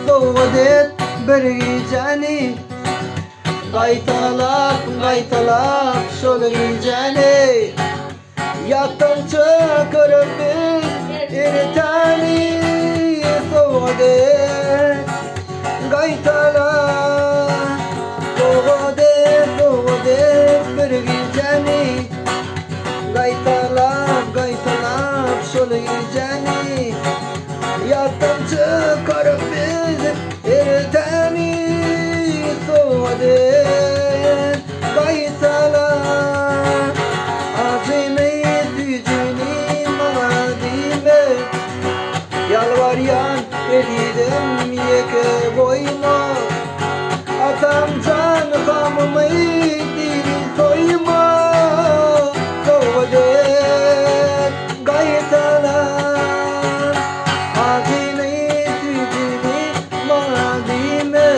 Soğudet bir geceni Gaytalap şol geceni Yaktım çıkarıp bir eriteni Soğudet Gaytalap Soğudet bir geceni Gaytalap şol geceni Yaktım çıkarıp bir eriteni Soğudet Gaytalap Acını dücünü madime Yalvaryan elidim yeke boyma Atam can kamımı dili soyma Soğudet Gaytalap Acını dücünü madime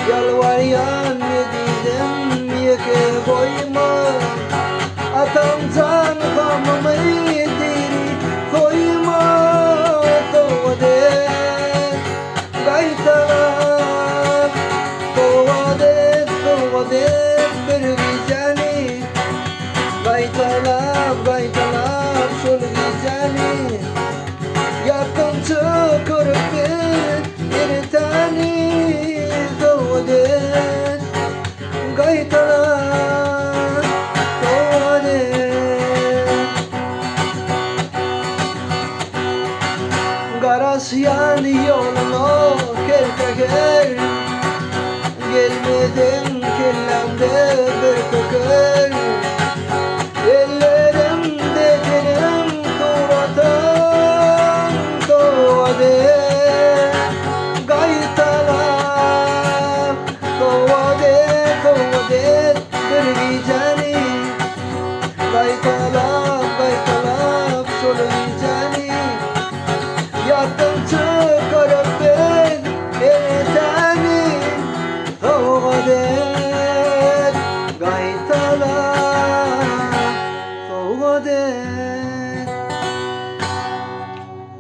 Yalvaryan elidim yeke boyma Atam can kamımı dili soyma Soğudet Gaytalap Soğudet bir geceni Gaytalap şol geceni Yaktım çıkarıp bir eriteni Soğudet Gaytalap Garasyan yoluna kerteker Gelmedim kellemde bir köker